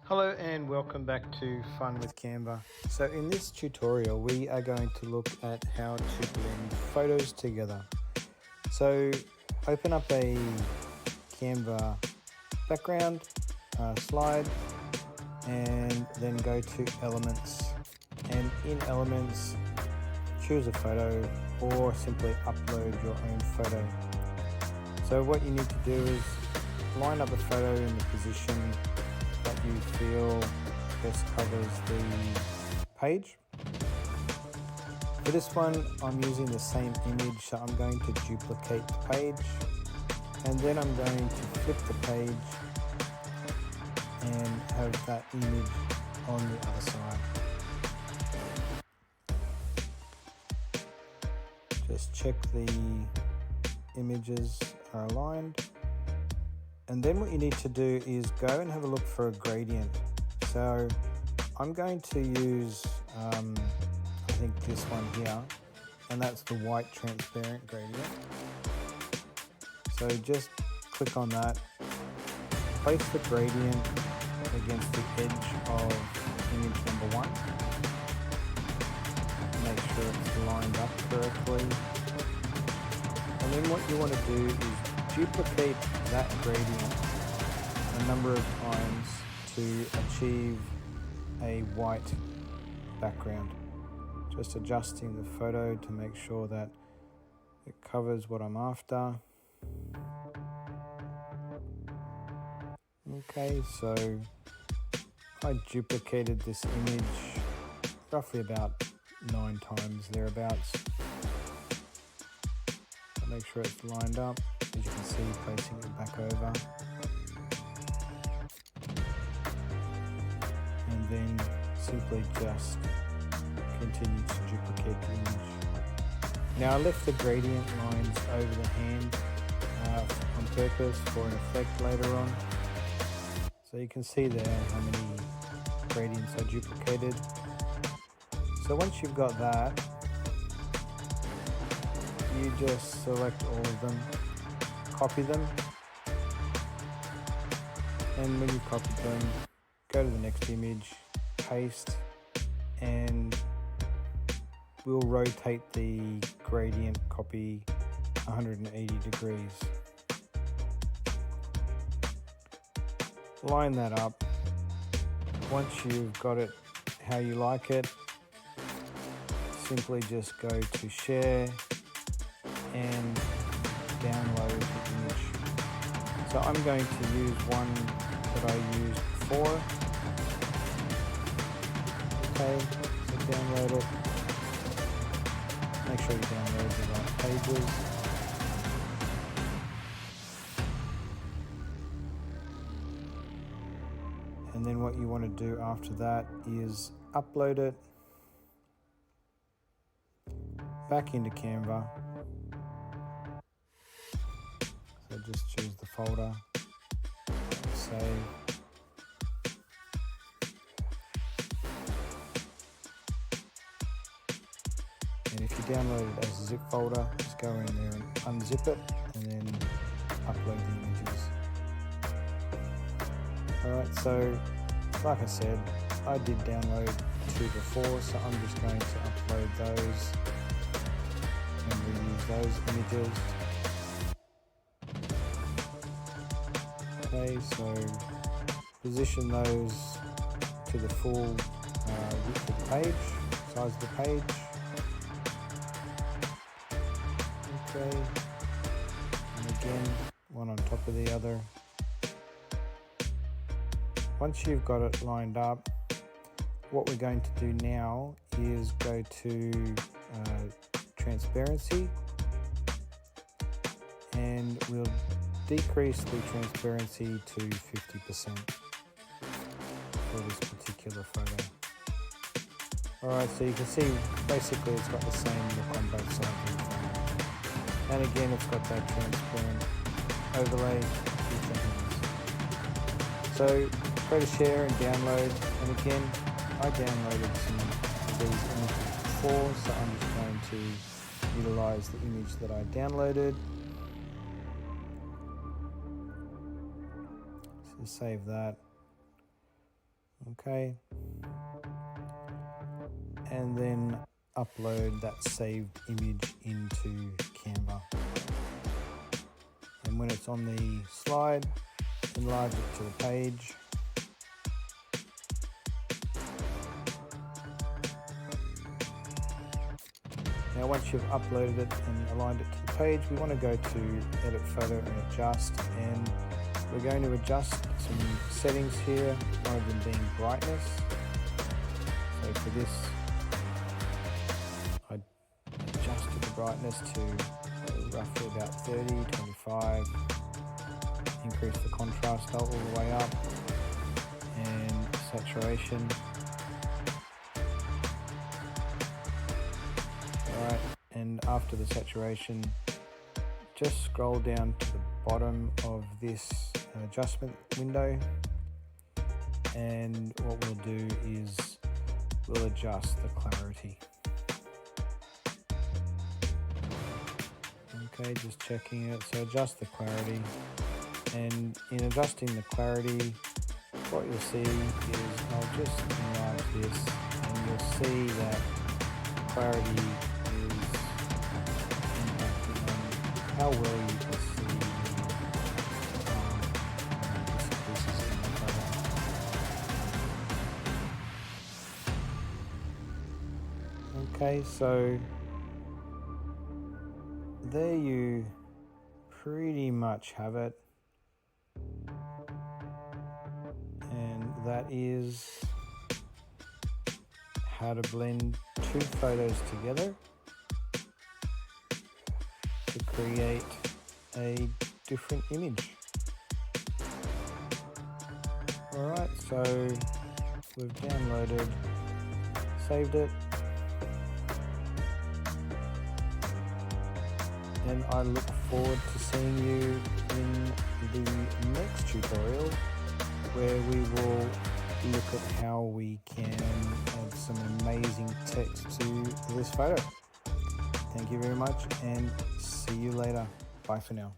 Hello and welcome back to Fun with Canva. So in this tutorial we are going to look at how to blend photos together. So open up a Canva background slide and then go to Elements, and in Elements choose a photo or simply upload your own photo. So what you need to do is line up the photo in the position that you feel best covers the page. For this one, I'm using the same image, so I'm going to duplicate the page, and then I'm going to flip the page and have that image on the other side. Just check the images are aligned. And then what you need to do is go and have a look for a gradient. So I'm going to use, I think this one here, and that's the white transparent gradient. So just click on that, place the gradient against the edge of image number 1. Make sure it's lined up correctly. And then what you want to do is duplicate that gradient a number of times to achieve a white background. Just adjusting the photo to make sure that it covers what I'm after. Okay, so I duplicated this image roughly about 9 times thereabouts. So make sure it's lined up. As you can see, placing it back over, and then simply just continue to duplicate the image. Now I left the gradient lines over the hand on purpose for an effect later on. So you can see there how many gradients I duplicated. So once you've got that, you just select all of them, copy them, and when you copy them, go to the next image, paste, and we'll rotate the gradient copy 180 degrees. Line that up. Once you've got it how you like it, simply just go to share and download the image. So I'm going to use one that I used before. Okay, so download it. Make sure you download the right pages. And then what you want to do after that is upload it back into Canva. So just choose the folder, save. And if you download it as a zip folder, just go in there and unzip it and then upload the images. Alright, so like I said, I did download 2 before, so I'm just going to upload those and reuse those images. Okay, so position those to the full width of the page, size of the page. Okay, and again, one on top of the other. Once you've got it lined up, what we're going to do now is go to transparency, and we'll decrease the transparency to 50% for this particular photo. Alright, so you can see basically it's got the same look on both sides of the photo. And again, it's got that transparent overlay with the hands. So go to share and download, and again, I downloaded some of these images before, so I'm just going to utilize the image that I downloaded. So save that. Okay, and then upload that saved image into Canva. And when it's on the slide, enlarge it to the page. Now once you've uploaded it and aligned it to the page, we want to go to Edit Photo and Adjust, and we're going to adjust some settings here, one of them being brightness. So for this, I adjusted the brightness to roughly about 30, 25, increase the contrast all the way up, and saturation. Alright, and after the saturation, just scroll down to the bottom of this adjustment window, and what we'll do is we'll adjust the clarity. Okay, just checking it. So adjust the clarity, and in adjusting the clarity, what you'll see is I'll just enlarge this, and you'll see that clarity is impacting on how well you can see pieces in the photo. Okay, so there you pretty much have it, and that is how to blend two photos together to create a different image. Alright, so we've downloaded, saved it, and I look forward to seeing you in the next tutorial, where we will look at how we can add some amazing text to this photo. Thank you very much, and see you later. Bye for now.